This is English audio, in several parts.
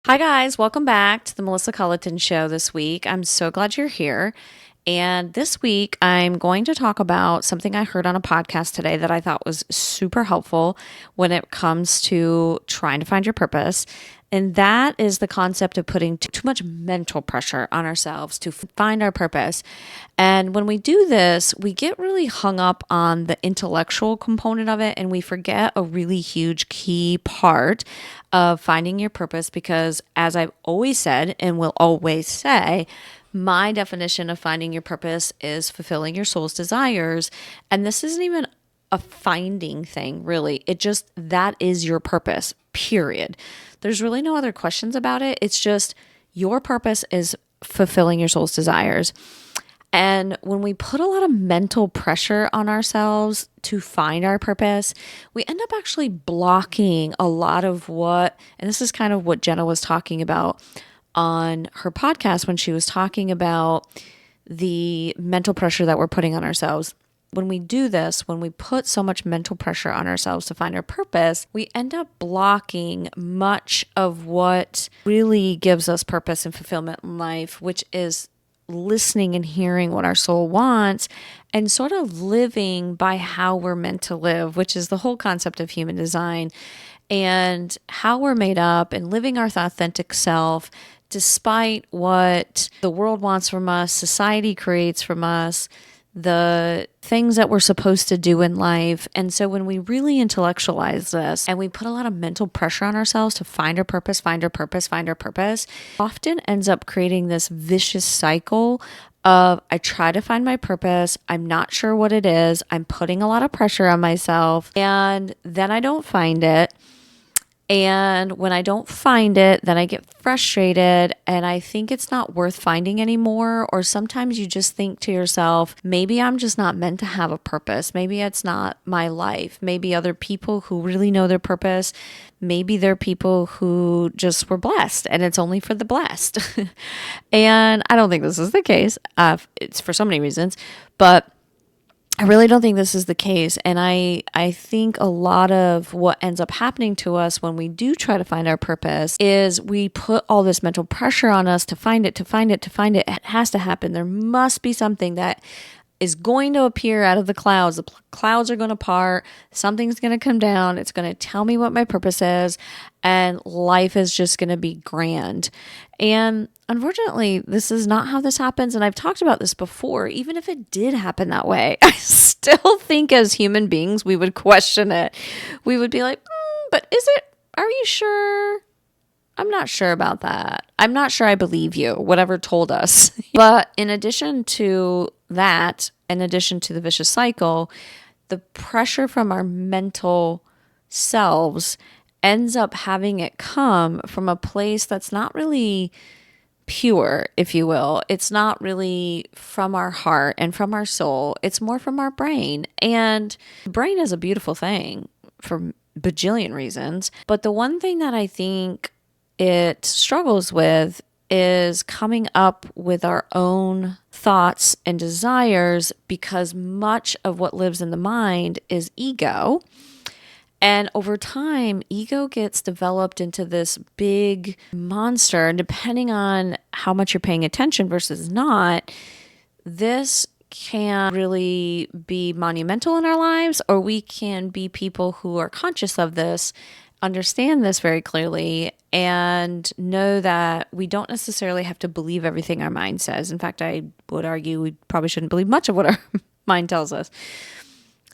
Hi, guys. Welcome back to the Melissa Culleton Show this week. I'm so glad you're here. And this week, I'm going to talk about something I heard on a podcast today that I thought was super helpful when it comes to trying to find your purpose. And that is the concept of putting too much mental pressure on ourselves to find our purpose. And when we do this, we get really hung up on the intellectual component of it and we forget a really huge key part of finding your purpose because, as I've always said and will always say, my definition of finding your purpose is fulfilling your soul's desires. And this isn't even a finding thing, really. That is your purpose, period. There's really no other questions about it. It's just your purpose is fulfilling your soul's desires. And when we put a lot of mental pressure on ourselves to find our purpose, we end up actually blocking a lot of and this is kind of what Jenna was talking about on her podcast when she was talking about the mental pressure that we're putting on ourselves. When we do this, when we put so much mental pressure on ourselves to find our purpose, we end up blocking much of what really gives us purpose and fulfillment in life, which is listening and hearing what our soul wants and sort of living by how we're meant to live, which is the whole concept of human design and how we're made up and living our authentic self despite what the world wants from us, society creates from us, the things that we're supposed to do in life. And so when we really intellectualize this and we put a lot of mental pressure on ourselves to find our purpose, often ends up creating this vicious cycle of I try to find my purpose, I'm not sure what it is, I'm putting a lot of pressure on myself, and then I don't find it. And when I don't find it, then I get frustrated and I think it's not worth finding anymore. Or sometimes you just think to yourself, maybe I'm just not meant to have a purpose. Maybe it's not my life. Maybe other people who really know their purpose, maybe they're people who just were blessed and it's only for the blessed. And I don't think this is the case. It's for so many reasons, but I really don't think this is the case. And I think a lot of what ends up happening to us when we do try to find our purpose is we put all this mental pressure on us to find it. It has to happen. There must be something that is going to appear out of the clouds. The clouds are going to part. Something's going to come down. It's going to tell me what my purpose is. And life is just going to be grand. And unfortunately, this is not how this happens. And I've talked about this before. Even if it did happen that way, I still think as human beings, we would question it. We would be like, but is it? Are you sure? I'm not sure about that. I'm not sure I believe you, whatever told us. But in addition to that, in addition to the vicious cycle, the pressure from our mental selves ends up having it come from a place that's not really pure, if you will. It's not really from our heart and from our soul. It's more from our brain. And the brain is a beautiful thing for bajillion reasons. But the one thing that I think it struggles with is coming up with our own thoughts and desires because much of what lives in the mind is ego. And over time, ego gets developed into this big monster. And depending on how much you're paying attention versus not, this can really be monumental in our lives, or we can be people who are conscious of this, understand this very clearly, and know that we don't necessarily have to believe everything our mind says. In fact, I would argue we probably shouldn't believe much of what our mind tells us.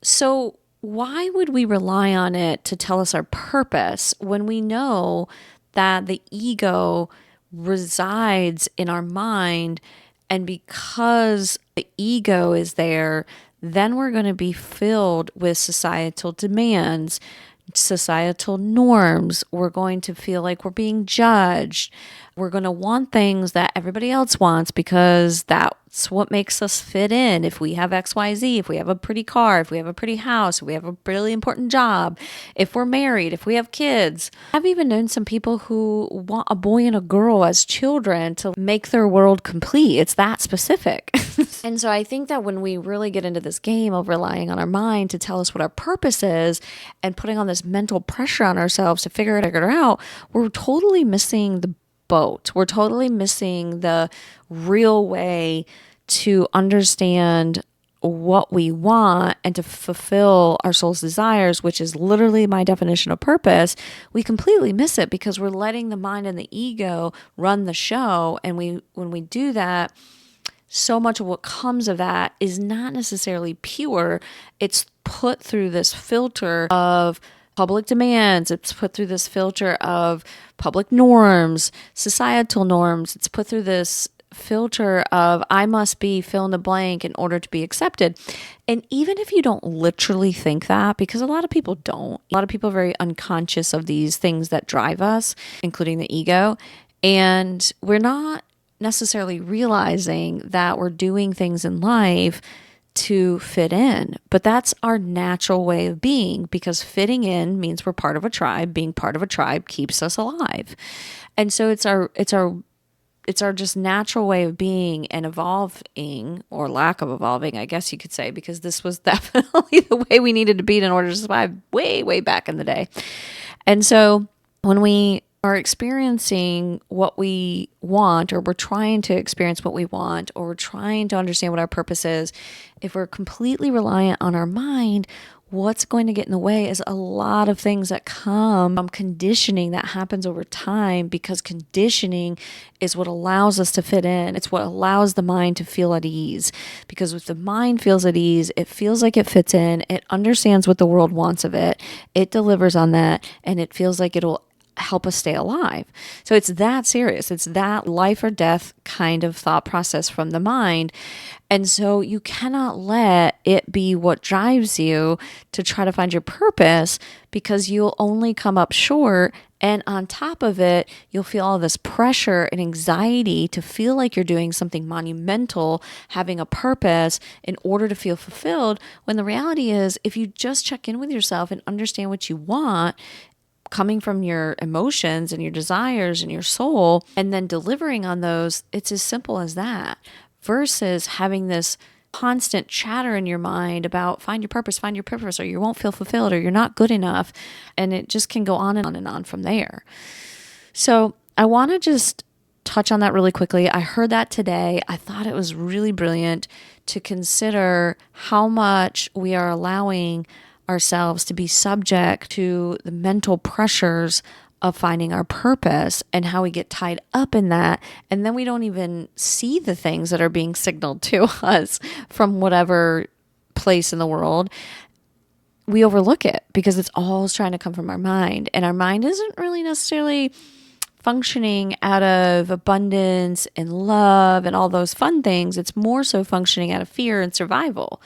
So why would we rely on it to tell us our purpose when we know that the ego resides in our mind? And because the ego is there, then we're going to be filled with societal demands, societal norms. We're going to feel like we're being judged. We're going to want things that everybody else wants because that's what makes us fit in. If we have XYZ, if we have a pretty car, if we have a pretty house, if we have a really important job, if we're married, if we have kids. I've even known some people who want a boy and a girl as children to make their world complete. It's that specific. And so I think that when we really get into this game of relying on our mind to tell us what our purpose is and putting on this mental pressure on ourselves to figure it out, we're totally missing the boat. We're totally missing the real way to understand what we want and to fulfill our soul's desires, which is literally my definition of purpose. We completely miss it because we're letting the mind and the ego run the show. And when we do that, so much of what comes of that is not necessarily pure. It's put through this filter of public demands. It's put through this filter of public norms, societal norms. It's put through this filter of I must be fill in the blank in order to be accepted. And even if you don't literally think that, because a lot of people don't, a lot of people are very unconscious of these things that drive us, including the ego. And we're not necessarily realizing that we're doing things in life to fit in, but that's our natural way of being, because fitting in means we're part of a tribe. Being part of a tribe keeps us alive. And so it's our just natural way of being and evolving, or lack of evolving, I guess you could say, because this was definitely the way we needed to be in order to survive way, way back in the day. And so when we are experiencing what we want, or we're trying to experience what we want, or we're trying to understand what our purpose is, if we're completely reliant on our mind, what's going to get in the way is a lot of things that come from conditioning that happens over time, because conditioning is what allows us to fit in. It's what allows the mind to feel at ease, because if the mind feels at ease, it feels like it fits in, it understands what the world wants of it, it delivers on that, and it feels like it'll help us stay alive. So it's that serious. It's that life or death kind of thought process from the mind. And so you cannot let it be what drives you to try to find your purpose, because you'll only come up short. And on top of it, you'll feel all this pressure and anxiety to feel like you're doing something monumental, having a purpose in order to feel fulfilled. When the reality is, if you just check in with yourself and understand what you want, coming from your emotions and your desires and your soul, and then delivering on those, it's as simple as that, versus having this constant chatter in your mind about find your purpose, or you won't feel fulfilled, or you're not good enough. And it just can go on and on and on from there. So I want to just touch on that really quickly. I heard that today. I thought it was really brilliant to consider how much we are allowing ourselves to be subject to the mental pressures of finding our purpose, and how we get tied up in that. And then we don't even see the things that are being signaled to us from whatever place in the world. We overlook it because it's all trying to come from our mind. And our mind isn't really necessarily functioning out of abundance and love and all those fun things. It's more so functioning out of fear and survival.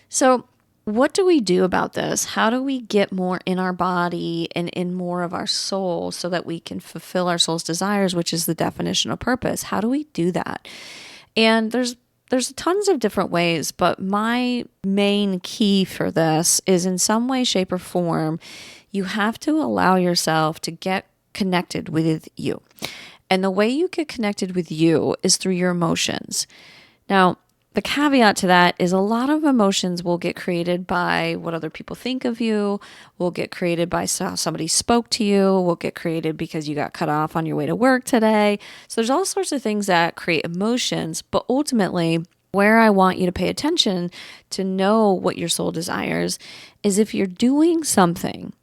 So what do we do about this? How do we get more in our body and in more of our soul so that we can fulfill our soul's desires, which is the definition of purpose? How do we do that? And there's tons of different ways, but my main key for this is, in some way, shape, or form, you have to allow yourself to get connected with you. And the way you get connected with you is through your emotions. Now, the caveat to that is a lot of emotions will get created by what other people think of you, will get created by how somebody spoke to you, will get created because you got cut off on your way to work today. So there's all sorts of things that create emotions, but ultimately, where I want you to pay attention to know what your soul desires is if you're doing something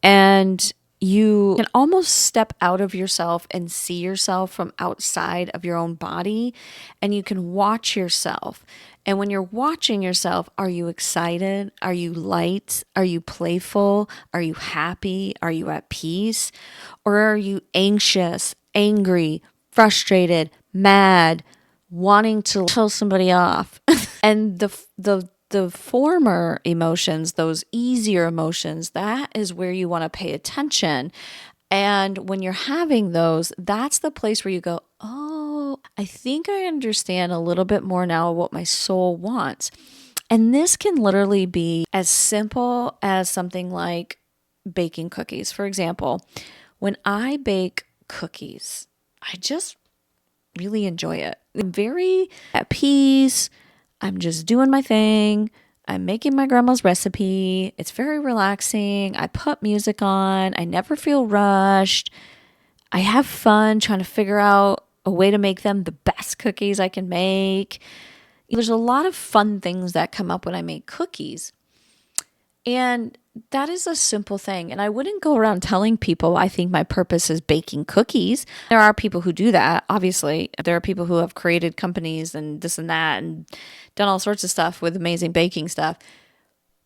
and you can almost step out of yourself and see yourself from outside of your own body, and you can watch yourself. And when you're watching yourself, are you excited? Are you light? Are you playful? Are you happy? Are you at peace? Or are you anxious, angry, frustrated, mad, wanting to kill somebody off? And the former emotions, those easier emotions, that is where you want to pay attention. And when you're having those, that's the place where you go, oh, I think I understand a little bit more now what my soul wants. And this can literally be as simple as something like baking cookies. For example, when I bake cookies, I just really enjoy it. I'm very at peace. I'm just doing my thing. I'm making my grandma's recipe. It's very relaxing. I put music on. I never feel rushed. I have fun trying to figure out a way to make them the best cookies I can make. There's a lot of fun things that come up when I make cookies. And that is a simple thing. And I wouldn't go around telling people I think my purpose is baking cookies. There are people who do that. Obviously, there are people who have created companies and this and that and done all sorts of stuff with amazing baking stuff.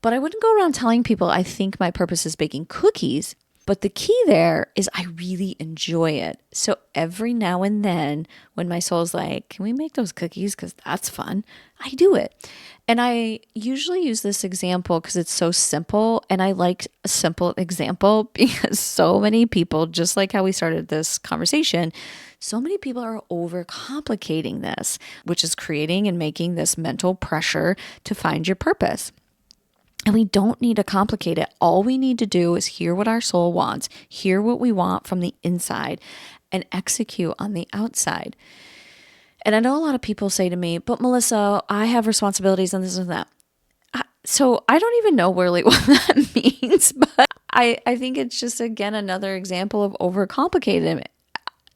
But I wouldn't go around telling people I think my purpose is baking cookies. But the key there is I really enjoy it. So every now and then when my soul's like, can we make those cookies? Because that's fun. I do it. And I usually use this example because it's so simple. And I like a simple example because so many people, just like how we started this conversation, so many people are overcomplicating this, which is creating and making this mental pressure to find your purpose. And we don't need to complicate it. All we need to do is hear what our soul wants, hear what we want from the inside, and execute on the outside. And I know a lot of people say to me, but Melissa, I have responsibilities and this and that. So I don't even know really what that means, but I think it's just, again, another example of overcomplicating it.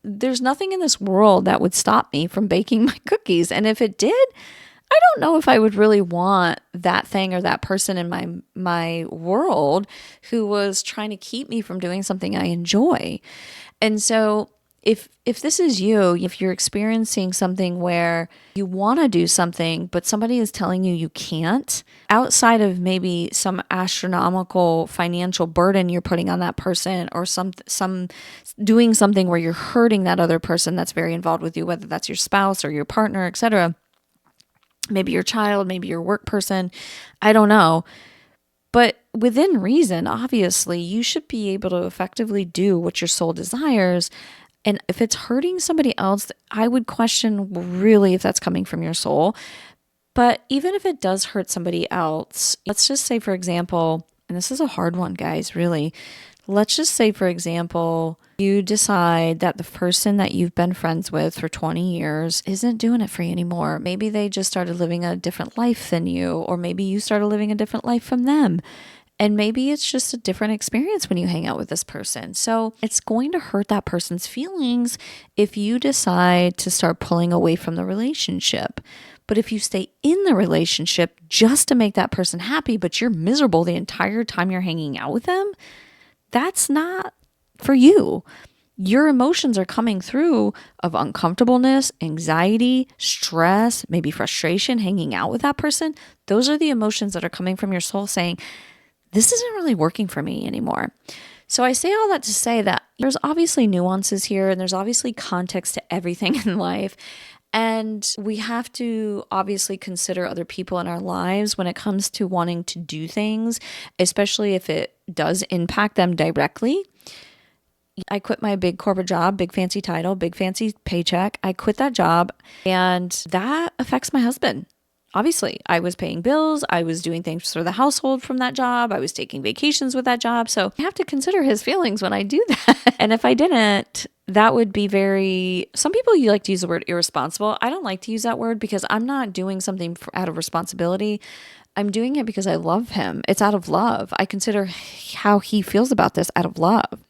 There's nothing in this world that would stop me from baking my cookies. And if it did, I don't know if I would really want that thing or that person in my world who was trying to keep me from doing something I enjoy. And so if this is you, if you're experiencing something where you want to do something, but somebody is telling you you can't, outside of maybe some astronomical financial burden you're putting on that person, or some doing something where you're hurting that other person that's very involved with you, whether that's your spouse or your partner, etc., maybe your child, maybe your work person, I don't know. But within reason, obviously, you should be able to effectively do what your soul desires. And if it's hurting somebody else, I would question really if that's coming from your soul. But even if it does hurt somebody else, let's just say, for example, and this is a hard one, guys, really. Let's just say, for example, you decide that the person that you've been friends with for 20 years isn't doing it for you anymore. Maybe they just started living a different life than you, or maybe you started living a different life from them. And maybe it's just a different experience when you hang out with this person. So it's going to hurt that person's feelings if you decide to start pulling away from the relationship. But if you stay in the relationship just to make that person happy, but you're miserable the entire time you're hanging out with them, that's not for you. Your emotions are coming through of uncomfortableness, anxiety, stress, maybe frustration, hanging out with that person. Those are the emotions that are coming from your soul saying, this isn't really working for me anymore. So I say all that to say that there's obviously nuances here, and there's obviously context to everything in life. And we have to obviously consider other people in our lives when it comes to wanting to do things, especially if it does impact them directly. I quit my big corporate job, big fancy title, big fancy paycheck. I quit that job, and that affects my husband. Obviously, I was paying bills. I was doing things for the household from that job. I was taking vacations with that job. So I have to consider his feelings when I do that. And if I didn't, that would be some people, you like to use the word irresponsible. I don't like to use that word because I'm not doing something out of responsibility. I'm doing it because I love him. It's out of love. I consider how he feels about this out of love.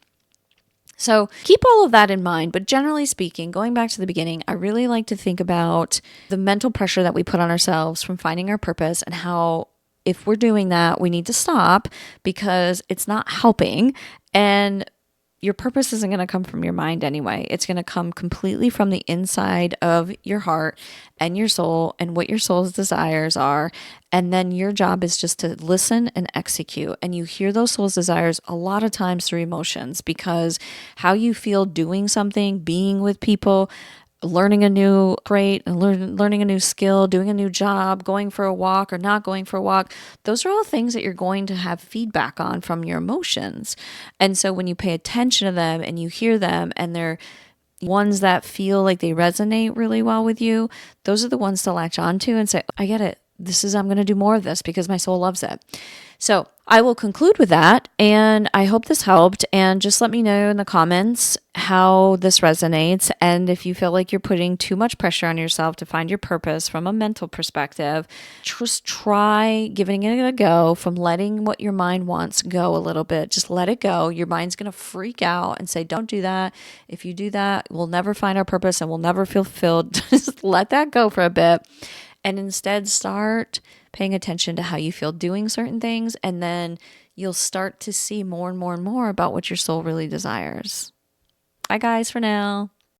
So keep all of that in mind. But generally speaking, going back to the beginning, I really like to think about the mental pressure that we put on ourselves from finding our purpose, and how if we're doing that, we need to stop because it's not helping. And your purpose isn't going to come from your mind anyway. It's going to come completely from the inside of your heart and your soul and what your soul's desires are. And then your job is just to listen and execute. And you hear those soul's desires a lot of times through emotions, because how you feel doing something, being with people, learning a new trait, learning a new skill, doing a new job, going for a walk or not going for a walk, those are all things that you're going to have feedback on from your emotions. And so when you pay attention to them and you hear them, and they're ones that feel like they resonate really well with you, those are the ones to latch onto and say, I get it. I'm going to do more of this because my soul loves it. So I will conclude with that, and I hope this helped. And just let me know in the comments how this resonates. And if you feel like you're putting too much pressure on yourself to find your purpose from a mental perspective, just try giving it a go from letting what your mind wants go a little bit. Just let it go. Your mind's going to freak out and say, don't do that. If you do that, we'll never find our purpose and we'll never feel fulfilled. Just let that go for a bit. And instead start paying attention to how you feel doing certain things. And then you'll start to see more and more and more about what your soul really desires. Bye, guys, for now.